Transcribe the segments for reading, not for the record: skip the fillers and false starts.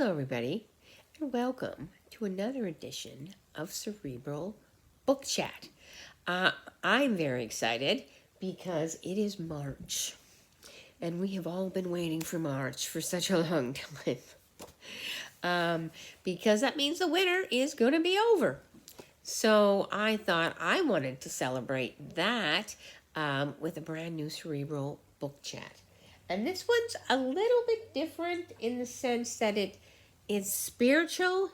Hello, everybody, and welcome to another edition of Cerebral Book Chat. I'm very excited because it is March, and we have all been waiting for March for such a long time. Because that means the winter is going to be over. So I thought I wanted to celebrate that with a brand new Cerebral Book Chat. And this one's a little bit different in the sense that it is spiritual,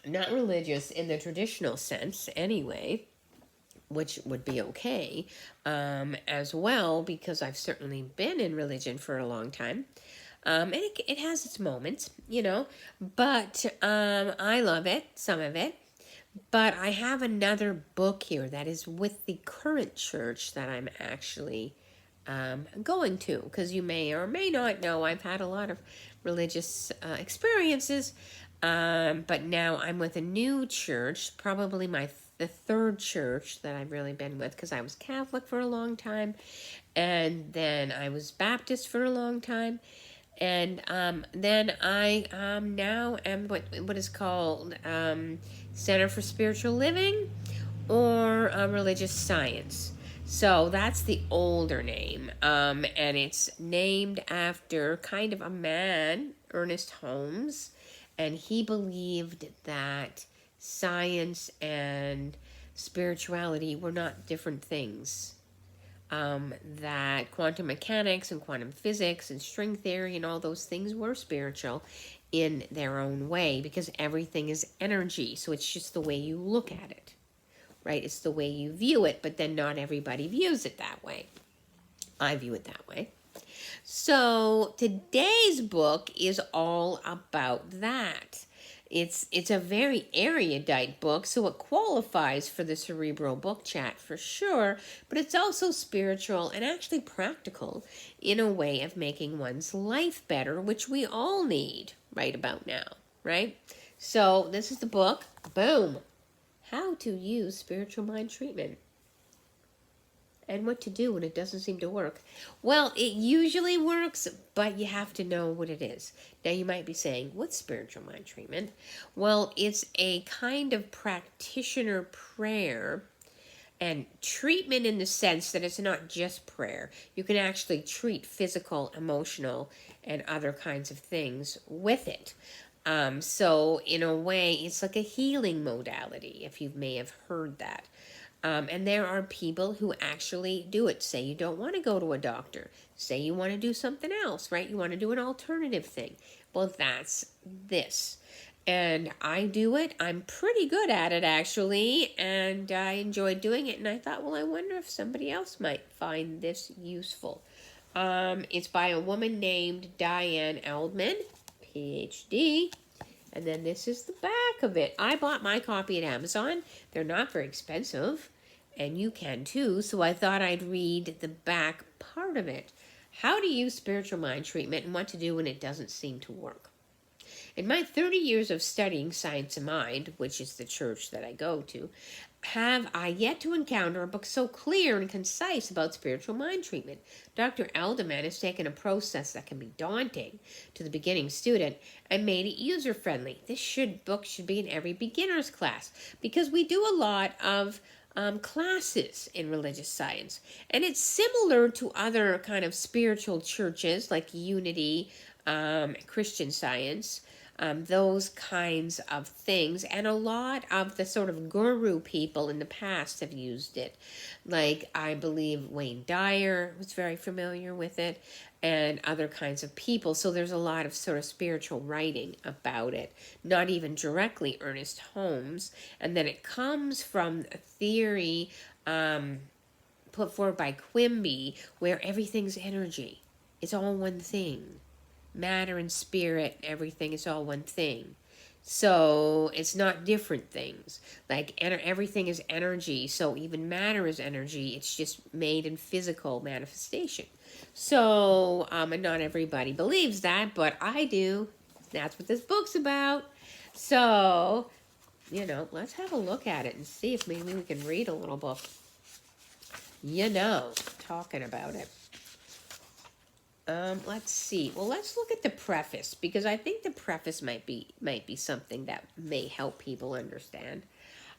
not religious in the traditional sense anyway, which would be okay as well, because I've certainly been in religion for a long time. And it has its moments, but I love it, some of it. But I have another book here that is with the current church that I'm actually going to, because you may or may not know I've had a lot of religious experiences, but now I'm with a new church, probably the third church that I've really been with, because I was Catholic for a long time, and then I was Baptist for a long time, and then I now am what is called Center for Spiritual Living, or Religious Science. So that's the older name, and it's named after kind of a man, Ernest Holmes, and he believed that science and spirituality were not different things. That quantum mechanics and quantum physics and string theory and all those things were spiritual in their own way, because everything is energy, so it's just the way you look at it. Right? It's the way you view it, but then not everybody views it that way. I view it that way. So today's book is all about that. It's a very erudite book, so it qualifies for the Cerebral Book Chat for sure, but it's also spiritual and actually practical in a way of making one's life better, which we all need right about now, right? So this is the book. Boom. How to use spiritual mind treatment, and what to do when it doesn't seem to work. Well, it usually works, but you have to know what it is. Now, you might be saying, what's spiritual mind treatment? Well, it's a kind of practitioner prayer and treatment in the sense that it's not just prayer. You can actually treat physical, emotional, and other kinds of things with it. So in a way, it's like a healing modality, if you may have heard that. And there are people who actually do it. Say you don't want to go to a doctor. Say you want to do something else, right? You want to do an alternative thing. Well, that's this. And I do it. I'm pretty good at it, actually. And I enjoy doing it. And I thought, well, I wonder if somebody else might find this useful. It's by a woman named Diane Edelman, PhD, and then this is the back of it. I bought my copy at Amazon. They're not very expensive, and you can too, so I thought I'd read the back part of it. How to use spiritual mind treatment and what to do when it doesn't seem to work. In my 30 years of studying science of mind, which is the church that I go to, have I yet to encounter a book so clear and concise about spiritual mind treatment. Dr. Edelman has taken a process that can be daunting to the beginning student and made it user-friendly. This book should be in every beginner's class, because we do a lot of classes in religious science, and it's similar to other kind of spiritual churches like Unity, Christian Science, those kinds of things. And a lot of the sort of guru people in the past have used it. Like, I believe Wayne Dyer was very familiar with it, and other kinds of people. So there's a lot of sort of spiritual writing about it, not even directly Ernest Holmes. And then it comes from a theory put forward by Quimby, where everything's energy. It's all one thing. Matter and spirit, everything is all one thing. So it's not different things. Like everything is energy, so even matter is energy. It's just made in physical manifestation. So, and not everybody believes that, but I do. That's what this book's about. So, let's have a look at it and see if maybe we can read a little book. Talking about it. Let's see. Well, let's look at the preface, because I think the preface might be something that may help people understand.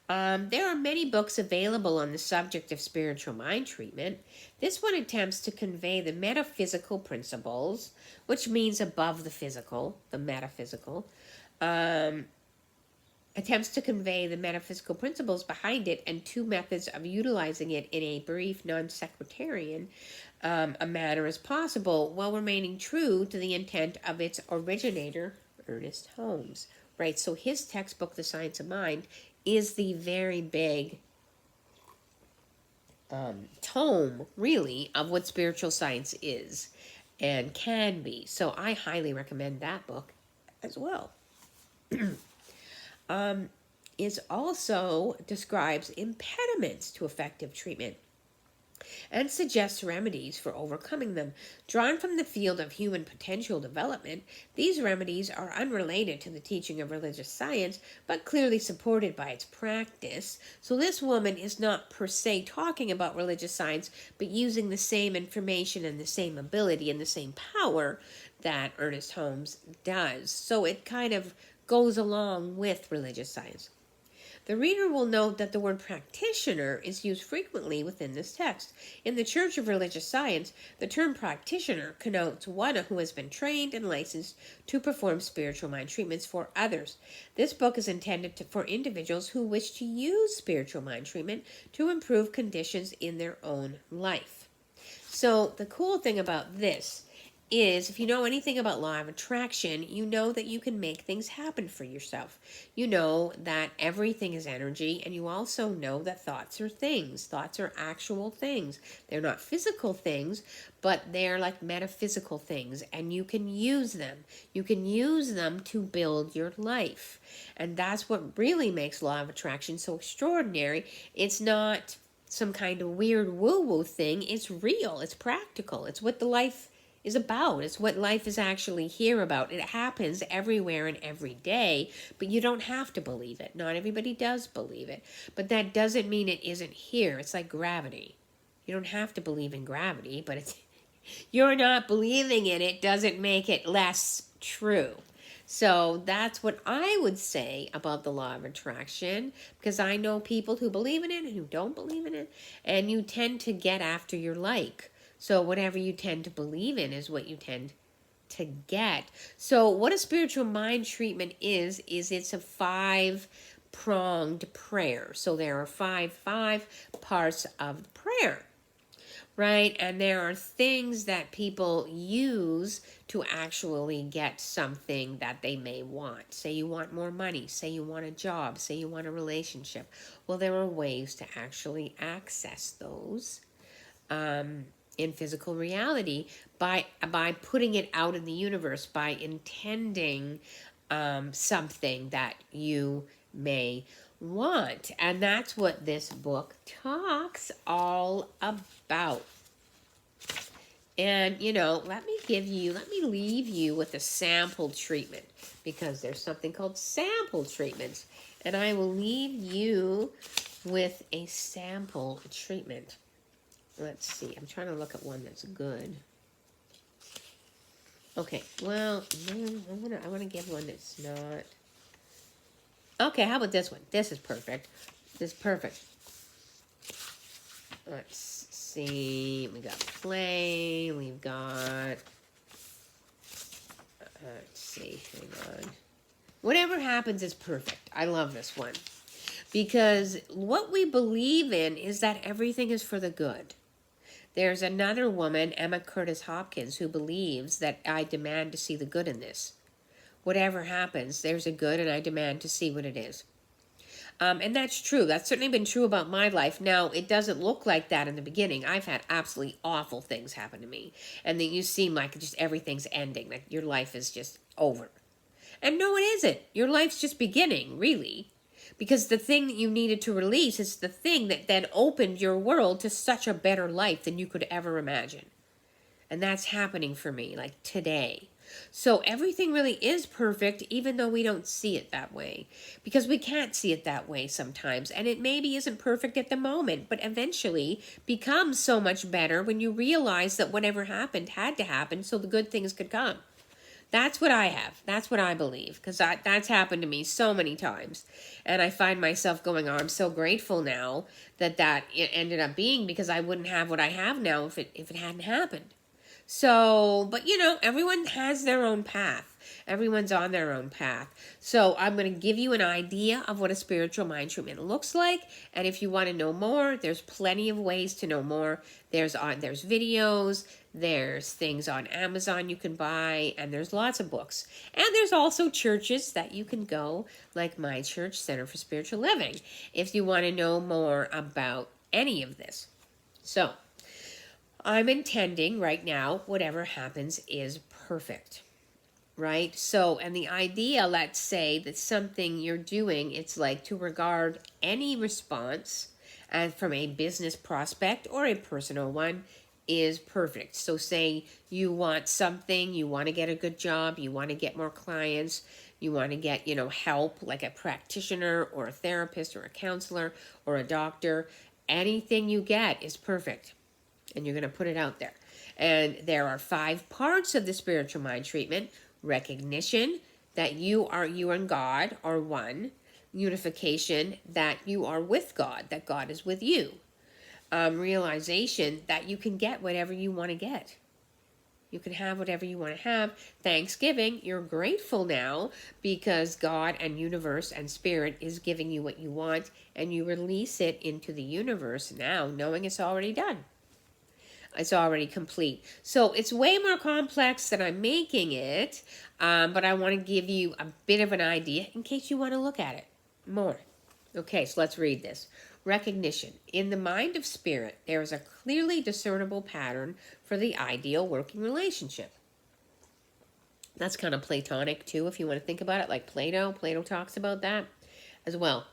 There are many books available on the subject of spiritual mind treatment. This one attempts to convey the metaphysical principles, which means above the physical, the metaphysical. Attempts to convey the metaphysical principles behind it and two methods of utilizing it in a brief, non-sectarian a manner as possible, while remaining true to the intent of its originator, Ernest Holmes. Right, so his textbook, The Science of Mind, is the very big tome, really, of what spiritual science is and can be. So I highly recommend that book as well. It also describes impediments to effective treatment and suggests remedies for overcoming them. Drawn from the field of human potential development, these remedies are unrelated to the teaching of religious science, but clearly supported by its practice. So this woman is not per se talking about religious science, but using the same information and the same ability and the same power that Ernest Holmes does. So it kind of goes along with religious science. The reader will note that the word practitioner is used frequently within this text. In the Church of Religious Science, the term practitioner connotes one who has been trained and licensed to perform spiritual mind treatments for others. This book is intended for individuals who wish to use spiritual mind treatment to improve conditions in their own life. So the cool thing about this is, if you know anything about law of attraction, you know that you can make things happen for yourself. You know that everything is energy, and you also know that thoughts are things. Thoughts are actual things. They're not physical things, but they're like metaphysical things, and you can use them. You can use them to build your life. And that's what really makes law of attraction so extraordinary. It's not some kind of weird woo-woo thing. It's real. It's practical. It's what the life is about. It's what life is actually here about. It happens everywhere and every day, but you don't have to believe it. Not everybody does believe it, but that doesn't mean it isn't here. It's like gravity. You don't have to believe in gravity, but it's you're not believing in it doesn't make it less true. So that's what I would say about the law of attraction, because I know people who believe in it and who don't believe in it, and you tend to get after your like. So whatever you tend to believe in is what you tend to get. So what a spiritual mind treatment is it's a 5-pronged prayer. So there are five parts of the prayer, right? And there are things that people use to actually get something that they may want. Say you want more money. Say you want a job. Say you want a relationship. Well, there are ways to actually access those in physical reality by putting it out in the universe, by intending something that you may want. And that's what this book talks all about. And, let me leave you with a sample treatment, because there's something called sample treatments. And I will leave you with a sample treatment. Let's see. I'm trying to look at one that's good. Okay. Well, I want to give one that's not. Okay. How about this one? This is perfect. This is perfect. Let's see. We got play. We've got. Let's see. Hang on. Whatever happens is perfect. I love this one, because what we believe in is that everything is for the good. There's another woman, Emma Curtis Hopkins, who believes that I demand to see the good in this. Whatever happens, there's a good, and I demand to see what it is. And that's true. That's certainly been true about my life. Now, it doesn't look like that in the beginning. I've had absolutely awful things happen to me. And then you seem like just everything's ending, like your life is just over. And no, it isn't. Your life's just beginning, really. Because the thing that you needed to release is the thing that then opened your world to such a better life than you could ever imagine. And that's happening for me, like today. So everything really is perfect, even though we don't see it that way. Because we can't see it that way sometimes. And it maybe isn't perfect at the moment, but eventually becomes so much better when you realize that whatever happened had to happen so the good things could come. That's what I have. That's what I believe. Because that's happened to me so many times. And I find myself going, oh, I'm so grateful now that it ended up being, because I wouldn't have what I have now if it hadn't happened. So, but everyone has their own path. Everyone's on their own path. So I'm going to give you an idea of what a spiritual mind treatment looks like. And if you want to know more, there's plenty of ways to know more. There's videos, there's things on Amazon you can buy, and there's lots of books. And there's also churches that you can go, like my church, Center for Spiritual Living, if you want to know more about any of this. So, I'm intending right now, whatever happens is perfect, right? So, and the idea, let's say that something you're doing, it's like to regard any response as from a business prospect or a personal one is perfect. So say you want something, you want to get a good job, you want to get more clients, you want to get, help like a practitioner or a therapist or a counselor or a doctor. Anything you get is perfect. And you're going to put it out there. And there are 5 parts of the spiritual mind treatment. Recognition that you and God are one. Unification that you are with God, that God is with you. Realization that you can get whatever you want to get. You can have whatever you want to have. Thanksgiving, you're grateful now because God and universe and spirit is giving you what you want, and you release it into the universe now, knowing it's already done. It's already complete. So it's way more complex than I'm making it, but I want to give you a bit of an idea in case you want to look at it more. Okay, so let's read this. Recognition. In the mind of spirit, there is a clearly discernible pattern for the ideal working relationship. That's kind of Platonic too, if you want to think about it, like Plato. Plato talks about that as well.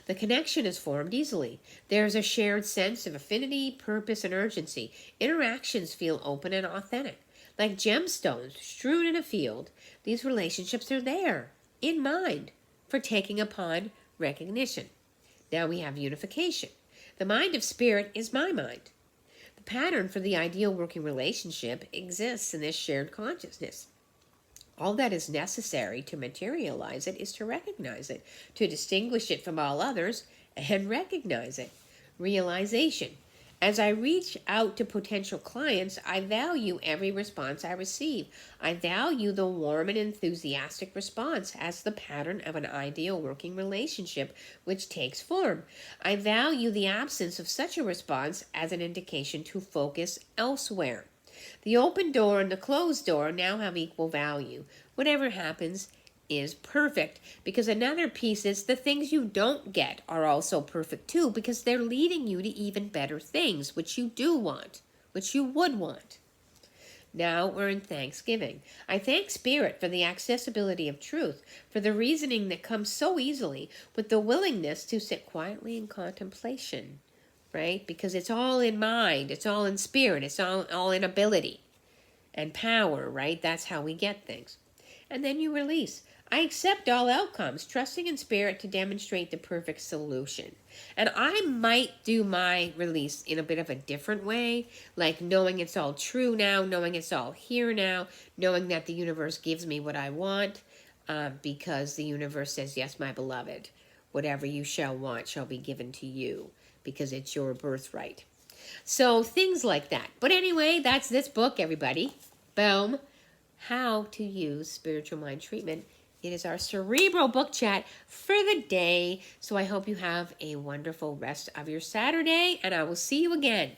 The connection is formed easily. There is a shared sense of affinity, purpose, and urgency. Interactions feel open and authentic. Like gemstones strewn in a field, these relationships are there, in mind, for taking upon recognition. Now we have unification. The mind of spirit is my mind. The pattern for the ideal working relationship exists in this shared consciousness. All that is necessary to materialize it is to recognize it, to distinguish it from all others, and recognize it. Realization. As I reach out to potential clients, I value every response I receive. I value the warm and enthusiastic response as the pattern of an ideal working relationship which takes form. I value the absence of such a response as an indication to focus elsewhere. The open door and the closed door now have equal value. Whatever happens is perfect, because another piece is the things you don't get are also perfect too, because they're leading you to even better things, which you do want, which you would want. Now we're in Thanksgiving. I thank Spirit for the accessibility of truth, for the reasoning that comes so easily, with the willingness to sit quietly in contemplation, right? Because it's all in mind, it's all in spirit, it's all in ability and power, right? That's how we get things. And then you release. I accept all outcomes, trusting in spirit to demonstrate the perfect solution. And I might do my release in a bit of a different way, like knowing it's all true now, knowing it's all here now, knowing that the universe gives me what I want, because the universe says, yes, my beloved, whatever you shall want shall be given to you, because it's your birthright. So things like that. But anyway, that's this book, everybody. Boom. How to use spiritual mind treatment. It is our Cerebral book chat for the day. So I hope you have a wonderful rest of your Saturday, and I will see you again.